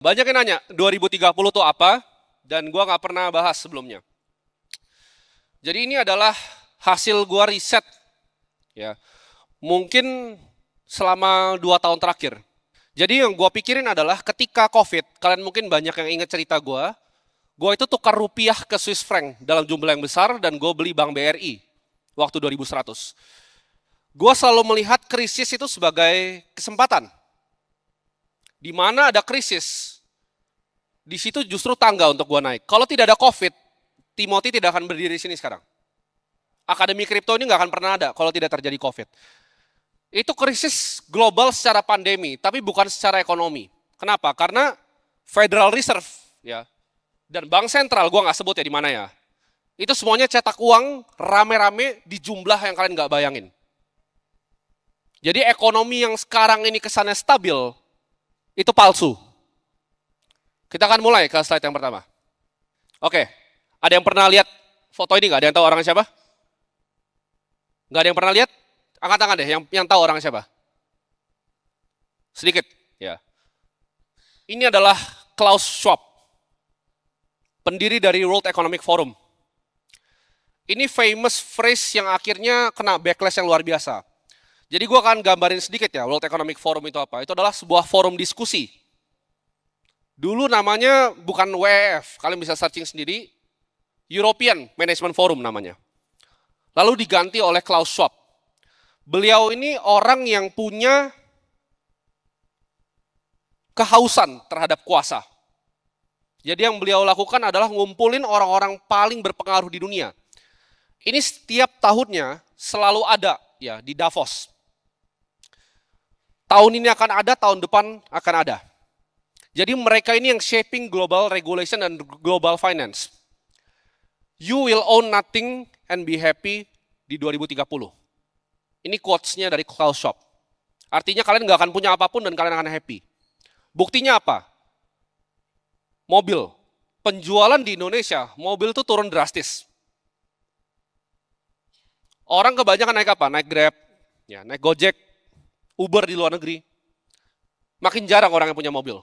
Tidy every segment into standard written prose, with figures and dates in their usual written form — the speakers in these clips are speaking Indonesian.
Banyak yang nanya 2030 itu apa, dan gua nggak pernah bahas sebelumnya. Jadi ini adalah hasil gua riset, ya. Mungkin selama 2 tahun terakhir. Jadi yang gua pikirin adalah ketika COVID, kalian mungkin banyak yang ingat cerita gua itu tukar rupiah ke Swiss franc dalam jumlah yang besar dan gue beli Bank BRI waktu 2100. Gue selalu melihat krisis itu sebagai kesempatan. Di mana ada krisis, di situ justru tangga untuk gue naik. Kalau tidak ada COVID, Timothy tidak akan berdiri di sini sekarang. Akademi kripto ini nggak akan pernah ada kalau tidak terjadi COVID. Itu krisis global secara pandemi, tapi bukan secara ekonomi. Kenapa? Karena Federal Reserve, ya, dan bank sentral, gue nggak sebut ya di mana ya, itu semuanya cetak uang rame-rame di jumlah yang kalian nggak bayangin. Jadi ekonomi yang sekarang ini kesannya stabil, itu palsu. Kita akan mulai ke slide yang pertama. Oke, ada yang pernah lihat foto ini nggak? Ada yang tahu orangnya siapa? Nggak ada yang pernah lihat? Angkat tangan deh, yang tahu orangnya siapa? Sedikit, ya. Ini adalah Klaus Schwab, pendiri dari World Economic Forum. Ini famous phrase yang akhirnya kena backlash yang luar biasa. Jadi gue akan gambarin sedikit ya, World Economic Forum itu apa. Itu adalah sebuah forum diskusi. Dulu namanya bukan WEF, kalian bisa searching sendiri, European Management Forum namanya. Lalu diganti oleh Klaus Schwab. Beliau ini orang yang punya kehausan terhadap kuasa. Jadi yang beliau lakukan adalah ngumpulin orang-orang paling berpengaruh di dunia. Ini setiap tahunnya selalu ada ya di Davos. Tahun ini akan ada, tahun depan akan ada. Jadi mereka ini yang shaping global regulation dan global finance. You will own nothing and be happy di 2030. Ini quotes-nya dari Klaus Schwab. Artinya kalian nggak akan punya apapun dan kalian akan happy. Buktinya apa? Mobil, penjualan di Indonesia, mobil itu turun drastis. Orang kebanyakan naik apa? Naik Grab, ya, naik Gojek, Uber di luar negeri. Makin jarang orang yang punya mobil.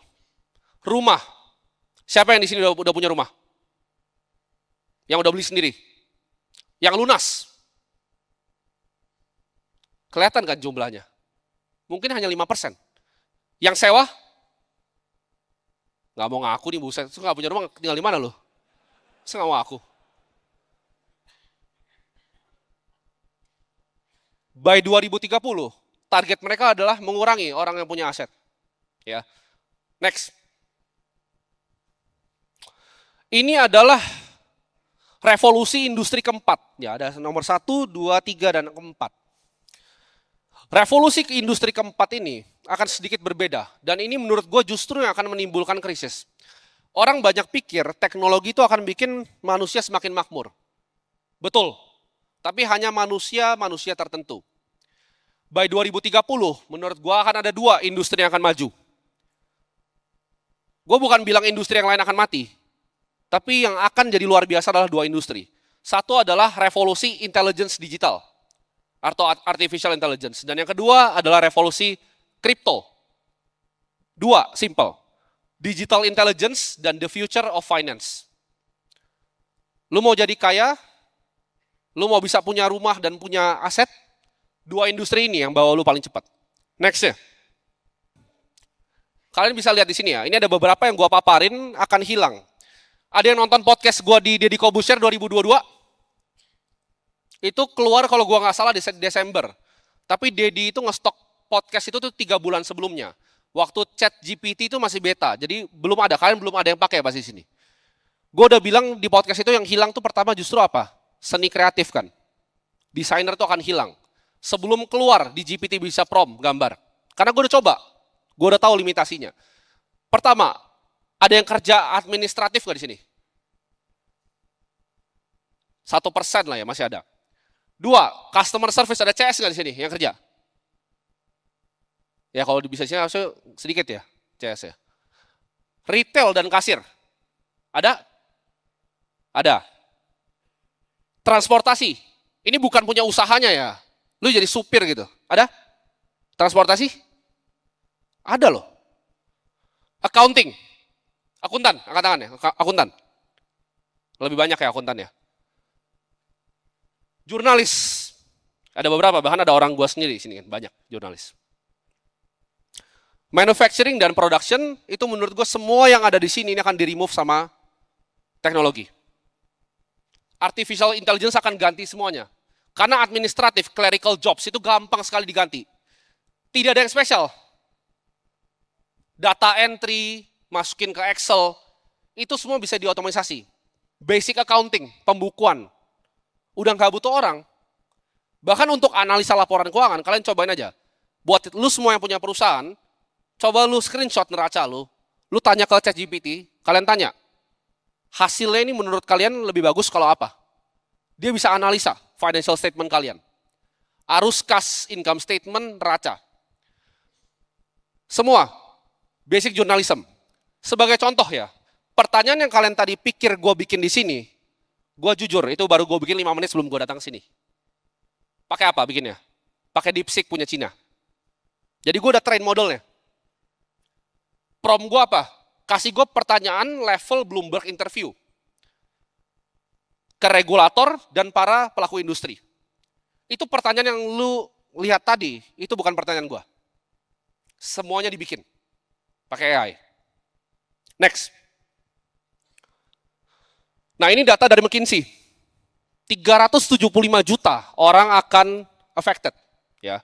Rumah, siapa yang di sini udah punya rumah? Yang udah beli sendiri? Yang lunas? Kelihatan kan jumlahnya? Mungkin hanya 5%. Yang sewa? Nggak mau ngaku nih, buset. Saya nggak punya rumah, tinggal di mana loh? Saya nggak mau ngaku. By 2030, target mereka adalah mengurangi orang yang punya aset. Ya. Next. Ini adalah revolusi industri keempat. Ya, ada nomor 1, 2, 3, dan keempat. Revolusi ke industri keempat ini akan sedikit berbeda. Dan ini menurut gue justru yang akan menimbulkan krisis. Orang banyak pikir teknologi itu akan bikin manusia semakin makmur. Betul. Tapi hanya manusia tertentu. By 2030, menurut gue akan ada 2 industri yang akan maju. Gue bukan bilang industri yang lain akan mati. Tapi yang akan jadi luar biasa adalah 2 industri. Satu adalah revolusi intelligence digital atau artificial intelligence. Dan yang kedua adalah revolusi kripto. 2, simple. Digital intelligence dan the future of finance. Lu mau jadi kaya, lu mau bisa punya rumah dan punya aset, 2 industri ini yang bawa lu paling cepat. Next ya. Kalian bisa lihat di sini ya, ini ada beberapa yang gua paparin akan hilang. Ada yang nonton podcast gua di Deddy Corbuzier 2022? Itu keluar kalau gua nggak salah di Desember. Tapi Deddy itu ngestok podcast itu tuh 3 bulan sebelumnya. Waktu ChatGPT itu masih beta, jadi belum ada, kalian belum ada yang pakai pas di sini. Gue udah bilang di podcast itu yang hilang tuh pertama justru apa? Seni kreatif kan. Desainer tuh akan hilang. Sebelum keluar di GPT bisa prompt gambar. Karena gue udah coba, gue udah tahu limitasinya. Pertama, ada yang kerja administratif nggak di sini? 1% lah ya, masih ada. 2, customer service, ada CS nggak di sini yang kerja? Ya kalau bisa sini harusnya sedikit ya, CS ya. Retail dan kasir, ada? Ada. Transportasi, ini bukan punya usahanya ya, lu jadi supir gitu, ada? Transportasi? Ada loh. Accounting, Akuntan, angkat tangan ya, akuntan. Lebih banyak ya akuntan ya. Jurnalis, ada beberapa, bahkan ada orang gua sendiri di sini kan, banyak jurnalis. Manufacturing dan production, itu menurut gue semua yang ada di sini ini akan di-remove sama teknologi. Artificial intelligence akan ganti semuanya. Karena administratif, clerical jobs itu gampang sekali diganti. Tidak ada yang spesial. Data entry, masukin ke Excel, itu semua bisa diotomatisasi. Basic accounting, pembukuan, udah nggak butuh orang. Bahkan untuk analisa laporan keuangan, kalian cobain aja. Buat lu semua yang punya perusahaan, coba lu screenshot neraca lu tanya ke ChatGPT, kalian tanya, hasilnya ini menurut kalian lebih bagus kalau apa? Dia bisa analisa financial statement kalian. Arus kas, income statement, neraca. Semua, basic journalism. Sebagai contoh ya, pertanyaan yang kalian tadi pikir gue bikin di sini, gue jujur, itu baru gue bikin 5 menit sebelum gue datang ke sini. Pakai apa bikinnya? Pakai DeepSeek punya Cina. Jadi gue udah train modelnya. Prompt gue apa? Kasih gue pertanyaan level Bloomberg interview ke regulator dan para pelaku industri. Itu pertanyaan yang lu lihat tadi, itu bukan pertanyaan gue. Semuanya dibikin pakai AI. Next. Nah ini data dari McKinsey. 375 juta orang akan affected. Ya.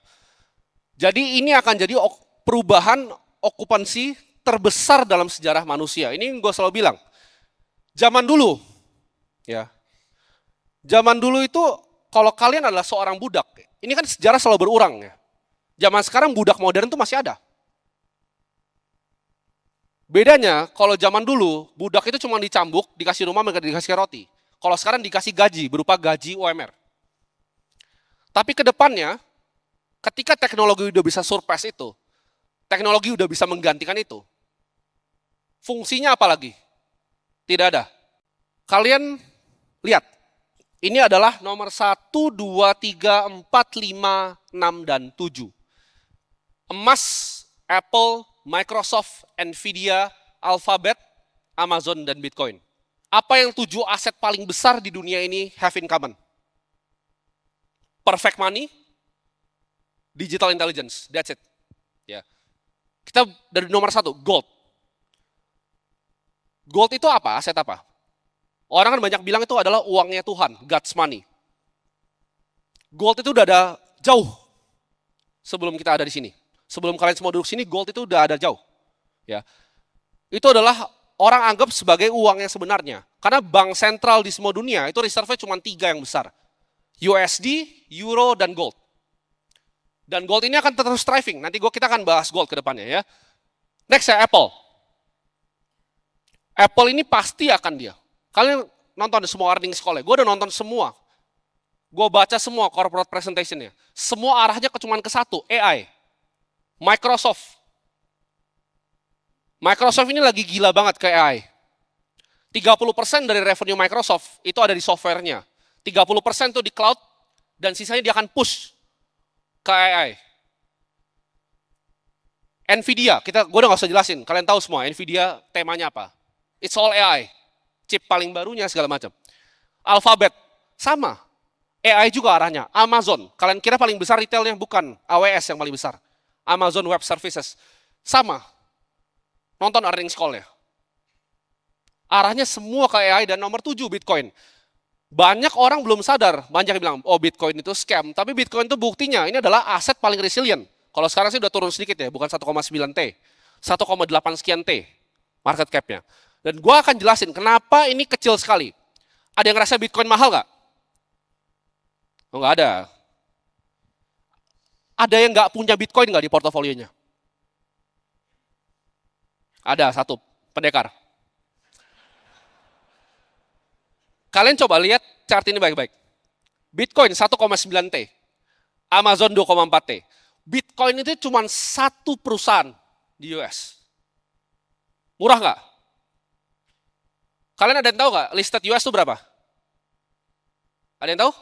Jadi ini akan jadi perubahan okupansi terbesar dalam sejarah manusia. Ini gue selalu bilang, zaman dulu, ya, zaman dulu itu kalau kalian adalah seorang budak, ini kan sejarah selalu berulang ya. Zaman sekarang budak modern itu masih ada. Bedanya kalau zaman dulu budak itu cuma dicambuk, dikasih rumah, dikasih roti. Kalau sekarang dikasih gaji berupa gaji UMR. Tapi ke depannya, ketika teknologi udah bisa surpass itu, teknologi udah bisa menggantikan itu, fungsinya apa lagi? Tidak ada. Kalian lihat, ini adalah nomor 1, 2, 3, 4, 5, 6, dan 7. Emas, Apple, Microsoft, Nvidia, Alphabet, Amazon, dan Bitcoin. Apa yang 7 aset paling besar di dunia ini have in common? Perfect money, digital intelligence, that's it. Ya. Kita dari nomor 1, gold. Gold itu apa? Aset apa? Orang kan banyak bilang itu adalah uangnya Tuhan, God's money. Gold itu udah ada jauh sebelum kita ada di sini. Sebelum kalian semua duduk sini, gold itu udah ada jauh. Ya. Itu adalah orang anggap sebagai uang yang sebenarnya. Karena bank sentral di semua dunia itu reserve-nya cuma 3 yang besar. USD, Euro, dan gold. Dan gold ini akan terus thriving. Nanti kita akan bahas gold ke depannya ya. Next ya, Apple. Apple ini pasti akan dia. Kalian nonton semua earnings call-nya. Gue udah nonton semua. Gue baca semua corporate presentation-nya. Semua arahnya cuma ke satu, AI. Microsoft. Microsoft ini lagi gila banget ke AI. 30% dari revenue Microsoft itu ada di software-nya. 30% itu di cloud, dan sisanya dia akan push ke AI. Nvidia, gue udah gak usah jelasin. Kalian tahu semua, Nvidia temanya apa. It's all AI. Chip paling barunya segala macam. Alphabet, sama. AI juga arahnya. Amazon, kalian kira paling besar retailnya? Bukan, AWS yang paling besar. Amazon Web Services, sama. Nonton earnings call-nya. Arahnya semua ke AI, dan nomor 7 Bitcoin. Banyak orang belum sadar, banyak yang bilang, oh Bitcoin itu scam. Tapi Bitcoin itu buktinya, ini adalah aset paling resilient. Kalau sekarang sih udah turun sedikit ya, bukan 1,9 T. 1,8 sekian T market cap-nya. Dan gue akan jelasin kenapa ini kecil sekali. Ada yang ngerasa Bitcoin mahal nggak? Oh nggak ada. Ada yang nggak punya Bitcoin nggak di portofolionya? Ada, satu, pendekar. Kalian coba lihat chart ini baik-baik. Bitcoin 1,9 T. Amazon 2,4 T. Bitcoin itu cuma satu perusahaan di US. Murah nggak? Kalian ada yang tahu nggak listed US itu berapa? Ada yang tahu?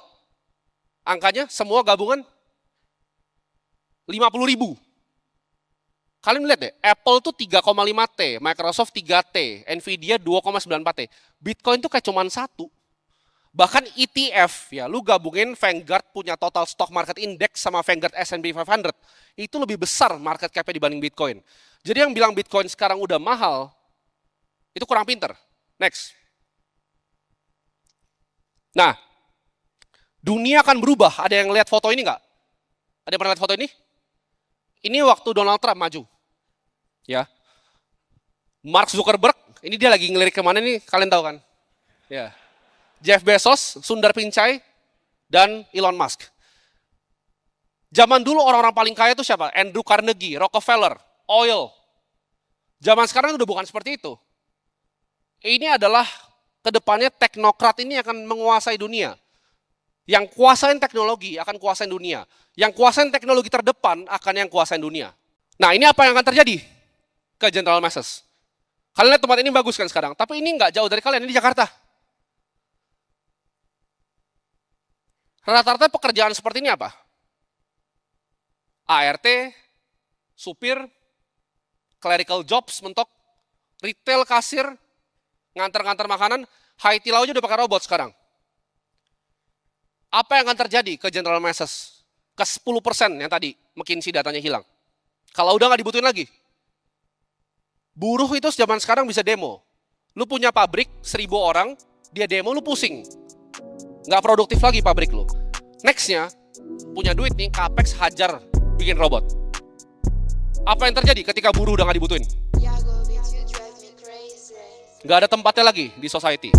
Angkanya semua gabungan 50.000. Kalian lihat deh, Apple tuh 3,5T, Microsoft 3T, Nvidia 2,94T. Bitcoin tuh kayak cuman 1. Bahkan ETF, ya, lu gabungin Vanguard punya total stock market index sama Vanguard S&P 500, itu lebih besar market cap-nya dibanding Bitcoin. Jadi yang bilang Bitcoin sekarang udah mahal, itu kurang pinter. Next. Nah, dunia akan berubah. Ada yang lihat foto ini nggak? Ada yang pernah lihat foto ini? Ini waktu Donald Trump maju. Ya. Mark Zuckerberg, ini dia lagi ngelirik kemana nih, kalian tahu kan? Ya. Jeff Bezos, Sundar Pichai, dan Elon Musk. Zaman dulu orang-orang paling kaya itu siapa? Andrew Carnegie, Rockefeller, oil. Zaman sekarang udah bukan seperti itu. Ini adalah kedepannya teknokrat ini akan menguasai dunia. Yang kuasain teknologi akan kuasain dunia. Yang kuasain teknologi terdepan akan yang kuasain dunia. Nah, ini apa yang akan terjadi ke General Masses? Kalian lihat tempat ini bagus kan sekarang, tapi ini nggak jauh dari kalian, ini di Jakarta. Rata-rata pekerjaan seperti ini apa? ART, supir, clerical jobs, mentok, retail, kasir, ngantar-ngantar makanan, IT aja udah pakai robot sekarang. Apa yang akan terjadi ke General Masses? Ke 10% yang tadi McKinsey datanya hilang. Kalau udah nggak dibutuhin lagi. Buruh itu zaman sekarang bisa demo. Lu punya pabrik 1.000 orang, dia demo, lu pusing. Nggak produktif lagi pabrik lu. Nextnya, punya duit nih, capex hajar bikin robot. Apa yang terjadi ketika buruh udah nggak dibutuhin? Nggak ada tempatnya lagi di society.